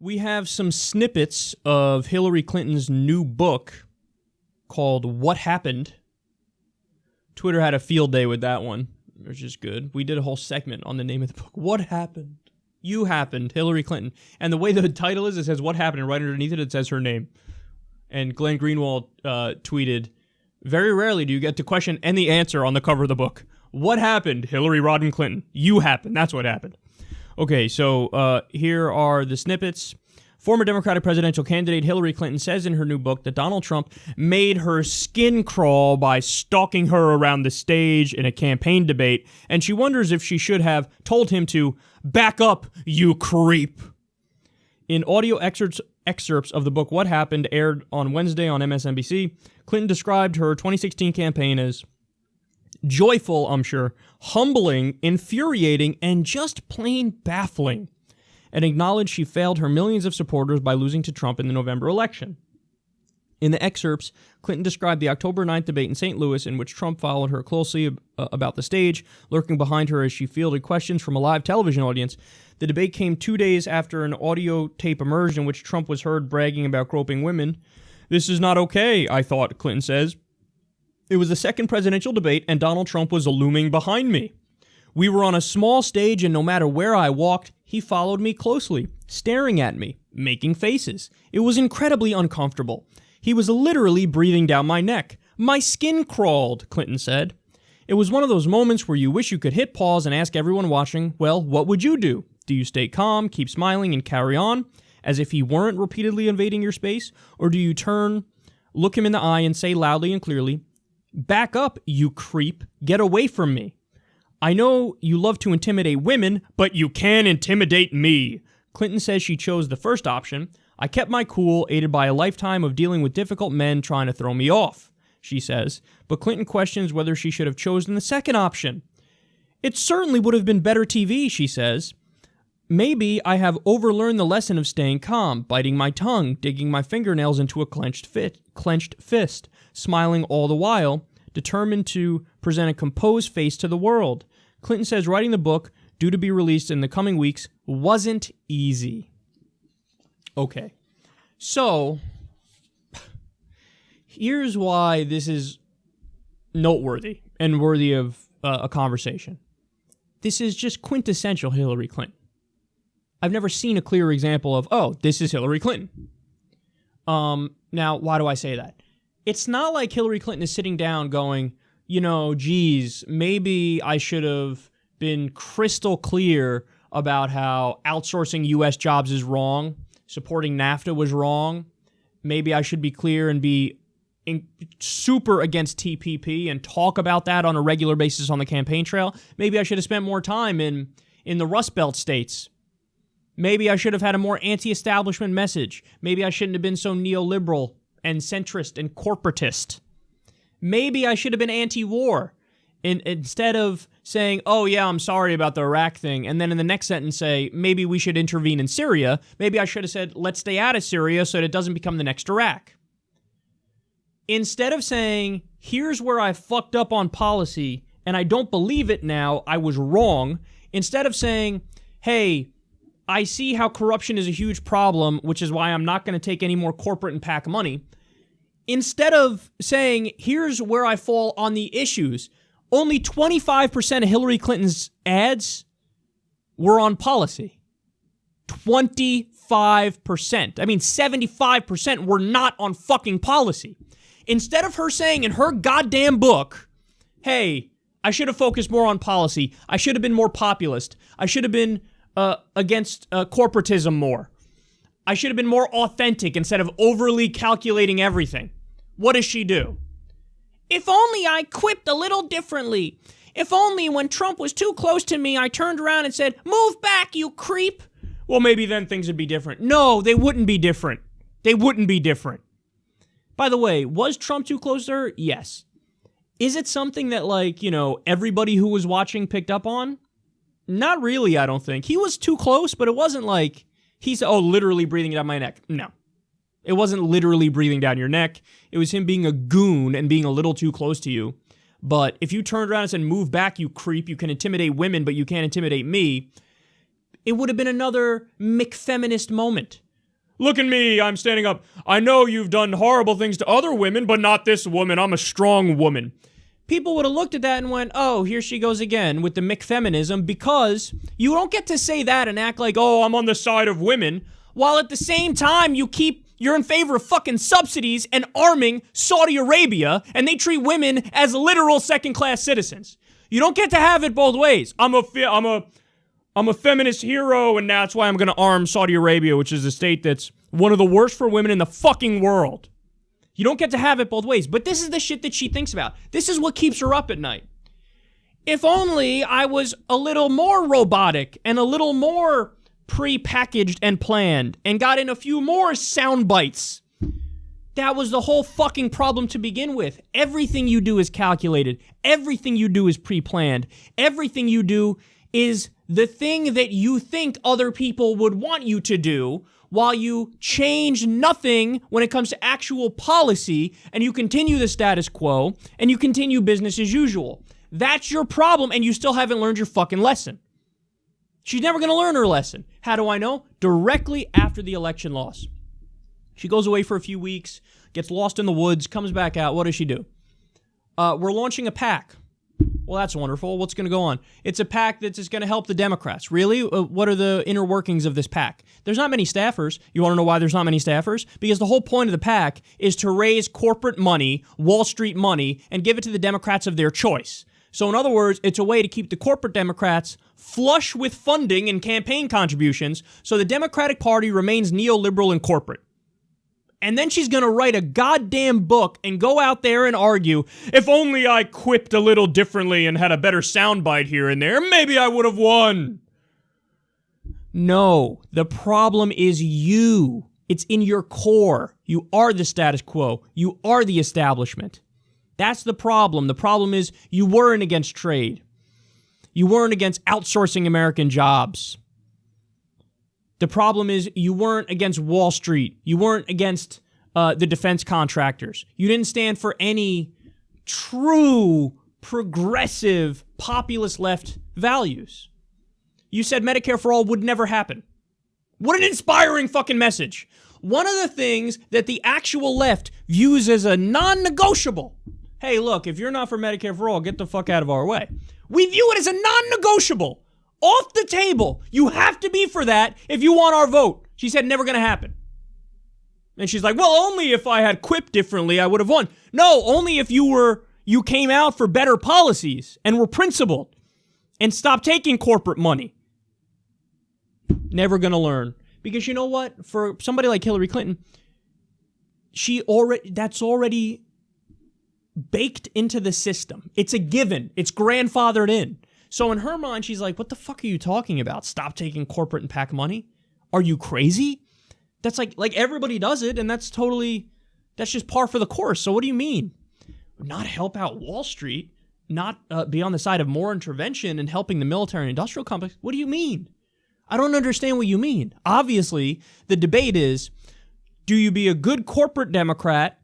We have some snippets of Hillary Clinton's new book called What Happened. Twitter had a field day with that one, which is good. We did a whole segment on the name of the book. What happened? You happened, Hillary Clinton. And the way the title is, it says what happened, and right underneath it, it says her name. And Glenn Greenwald tweeted, very rarely do you get to question any answer on the cover of the book. What happened, Hillary Rodham Clinton? You happened. That's what happened. Okay, so here are the snippets. Former Democratic presidential candidate Hillary Clinton says in her new book that Donald Trump made her skin crawl by stalking her around the stage in a campaign debate, and she wonders if she should have told him to back up, you creep. In audio excerpts of the book What Happened, aired on Wednesday on MSNBC, Clinton described her 2016 campaign as joyful, I'm sure, humbling, infuriating, and just plain baffling, and acknowledged she failed her millions of supporters by losing to Trump in the November election. In the excerpts, Clinton described the October 9th debate in St. Louis, in which Trump followed her closely about the stage, lurking behind her as she fielded questions from a live television audience. The debate came 2 days after an audio tape emerged in which Trump was heard bragging about groping women. "This is not okay, I thought," Clinton says. "It was the second presidential debate, and Donald Trump was looming behind me. We were on a small stage, and no matter where I walked, he followed me closely, staring at me, making faces. It was incredibly uncomfortable. He was literally breathing down my neck. My skin crawled," Clinton said. "It was one of those moments where you wish you could hit pause and ask everyone watching, well, what would you do? Do you stay calm, keep smiling, and carry on, as if he weren't repeatedly invading your space? Or do you turn, look him in the eye, and say loudly and clearly, back up, you creep, get away from me? I know you love to intimidate women, but you can't intimidate me." Clinton says she chose the first option. "I kept my cool, aided by a lifetime of dealing with difficult men trying to throw me off," she says. But Clinton questions whether she should have chosen the second option. "It certainly would have been better TV," she says. "Maybe I have overlearned the lesson of staying calm, biting my tongue, digging my fingernails into a clenched fist, smiling all the while, determined to present a composed face to the world." Clinton says writing the book, due to be released in the coming weeks, wasn't easy. Okay, so here's why this is noteworthy and worthy of a conversation. This is just quintessential Hillary Clinton. I've never seen a clear example of, oh, this is Hillary Clinton. Now, why do I say that? It's not like Hillary Clinton is sitting down going, geez, maybe I should have been crystal clear about how outsourcing U.S. jobs is wrong, supporting NAFTA was wrong. Maybe I should be clear and be super against TPP and talk about that on a regular basis on the campaign trail. Maybe I should have spent more time in the Rust Belt states. Maybe I should have had a more anti-establishment message. Maybe I shouldn't have been so neoliberal and centrist and corporatist. Maybe I should have been anti-war instead of saying, oh yeah, I'm sorry about the Iraq thing, and then in the next sentence say, maybe we should intervene in Syria. Maybe I should have said, let's stay out of Syria so that it doesn't become the next Iraq. Instead of saying, here's where I fucked up on policy, and I don't believe it now, I was wrong. Instead of saying, hey, I see how corruption is a huge problem, which is why I'm not going to take any more corporate and PAC money. Instead of saying, here's where I fall on the issues, only 25% of Hillary Clinton's ads were on policy. 25%. I mean, 75% were not on fucking policy. Instead of her saying in her goddamn book, hey, I should have focused more on policy. I should have been more populist. I should have been against corporatism more. I should have been more authentic instead of overly calculating everything. What does she do? If only I quipped a little differently. If only when Trump was too close to me, I turned around and said, move back, you creep. Well, maybe then things would be different. No, they wouldn't be different. They wouldn't be different. By the way, was Trump too close to her? Yes. Is it something that, everybody who was watching picked up on? Not really, I don't think. He was too close, but it wasn't like he's, literally breathing down my neck. No. It wasn't literally breathing down your neck. It was him being a goon and being a little too close to you. But if you turned around and said, move back, you creep, you can intimidate women, but you can't intimidate me, it would have been another McFeminist moment. Look at me, I'm standing up. I know you've done horrible things to other women, but not this woman. I'm a strong woman. People would have looked at that and went, oh, here she goes again with the McFeminism, because you don't get to say that and act like, oh, I'm on the side of women, while at the same time you're in favor of fucking subsidies and arming Saudi Arabia, and they treat women as literal second-class citizens. You don't get to have it both ways. I'm a feminist hero, and that's why I'm going to arm Saudi Arabia, which is a state that's one of the worst for women in the fucking world. You don't get to have it both ways. But this is the shit that she thinks about. This is what keeps her up at night. If only I was a little more robotic and a little more pre-packaged and planned and got in a few more sound bites. That was the whole fucking problem to begin with. Everything you do is calculated. Everything you do is pre-planned. Everything you do is the thing that you think other people would want you to do, while you change nothing when it comes to actual policy, and you continue the status quo, and you continue business as usual. That's your problem, and you still haven't learned your fucking lesson. She's never going to learn her lesson. How do I know? Directly after the election loss. She goes away for a few weeks, gets lost in the woods, comes back out. What does she do? We're launching a PAC. Well, that's wonderful. What's going to go on? It's a PAC that's just going to help the Democrats. Really? What are the inner workings of this PAC? There's not many staffers. You want to know why there's not many staffers? Because the whole point of the PAC is to raise corporate money, Wall Street money, and give it to the Democrats of their choice. So in other words, it's a way to keep the corporate Democrats flush with funding and campaign contributions so the Democratic Party remains neoliberal and corporate. And then she's going to write a goddamn book and go out there and argue, if only I quipped a little differently and had a better soundbite here and there, maybe I would have won. No, the problem is you. It's in your core. You are the status quo. You are the establishment. That's the problem. The problem is you weren't against trade. You weren't against outsourcing American jobs. The problem is you weren't against Wall Street. You weren't against the defense contractors. You didn't stand for any true, progressive, populist left values. You said Medicare for all would never happen. What an inspiring fucking message. One of the things that the actual left views as a non-negotiable. Hey, look, if you're not for Medicare for all, get the fuck out of our way. We view it as a non-negotiable. Off the table. You have to be for that if you want our vote. She said, never going to happen. And she's like, well, only if I had quipped differently, I would have won. No, only if you came out for better policies and were principled and stopped taking corporate money. Never going to learn. Because you know what? For somebody like Hillary Clinton, that's already baked into the system. It's a given. It's grandfathered in. So in her mind, she's like, what the fuck are you talking about? Stop taking corporate and PAC money? Are you crazy? That's like everybody does it, and that's just par for the course. So what do you mean? Not help out Wall Street? Not be on the side of more intervention and helping the military and industrial complex? What do you mean? I don't understand what you mean. Obviously, the debate is, do you be a good corporate Democrat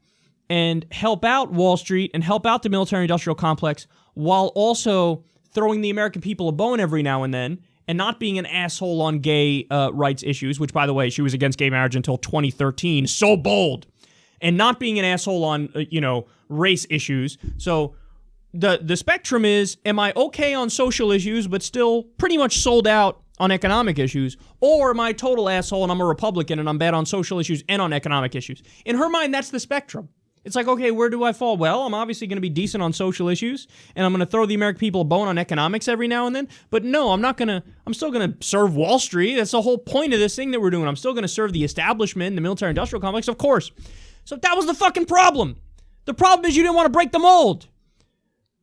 and help out Wall Street and help out the military industrial complex while also throwing the American people a bone every now and then, and not being an asshole on gay rights issues, which, by the way, she was against gay marriage until 2013. So bold. And not being an asshole on, race issues. So the spectrum is, am I okay on social issues, but still pretty much sold out on economic issues? Or am I a total asshole and I'm a Republican and I'm bad on social issues and on economic issues? In her mind, that's the spectrum. It's like, okay, where do I fall? Well, I'm obviously going to be decent on social issues, and I'm going to throw the American people a bone on economics every now and then. But no, I'm still going to serve Wall Street. That's the whole point of this thing that we're doing. I'm still going to serve the establishment, the military industrial complex, of course. So that was the fucking problem. The problem is you didn't want to break the mold.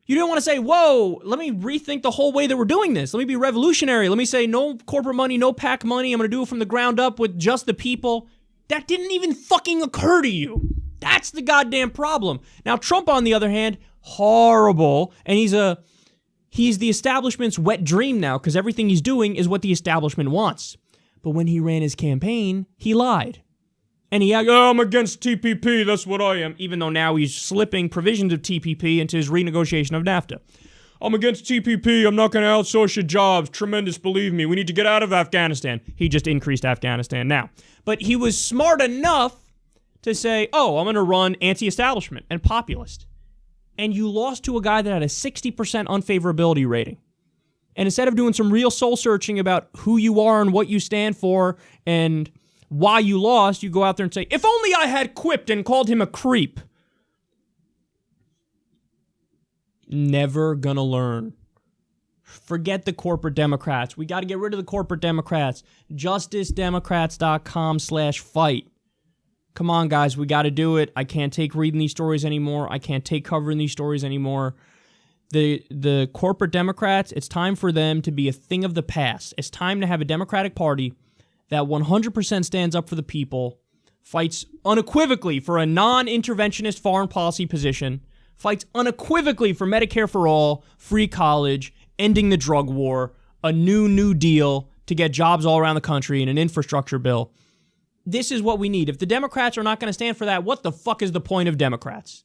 You didn't want to say, whoa, let me rethink the whole way that we're doing this. Let me be revolutionary. Let me say no corporate money, no PAC money. I'm going to do it from the ground up with just the people. That didn't even fucking occur to you. That's the goddamn problem. Now, Trump, on the other hand, horrible, and he's the establishment's wet dream now because everything he's doing is what the establishment wants. But when he ran his campaign, he lied. And I'm against TPP, that's what I am, even though now he's slipping provisions of TPP into his renegotiation of NAFTA. I'm against TPP. I'm not going to outsource your jobs. Tremendous, believe me. We need to get out of Afghanistan. He just increased Afghanistan now. But he was smart enough to say, oh, I'm going to run anti-establishment and populist. And you lost to a guy that had a 60% unfavorability rating. And instead of doing some real soul searching about who you are and what you stand for and why you lost, you go out there and say, if only I had quipped and called him a creep. Never gonna learn. Forget the corporate Democrats. We got to get rid of the corporate Democrats. JusticeDemocrats.com/fight. Come on, guys. We got to do it. I can't take reading these stories anymore. I can't take covering these stories anymore. The corporate Democrats, it's time for them to be a thing of the past. It's time to have a Democratic Party that 100% stands up for the people, fights unequivocally for a non-interventionist foreign policy position, fights unequivocally for Medicare for all, free college, ending the drug war, a new deal to get jobs all around the country, and an infrastructure bill. This is what we need. If the Democrats are not going to stand for that, what the fuck is the point of Democrats?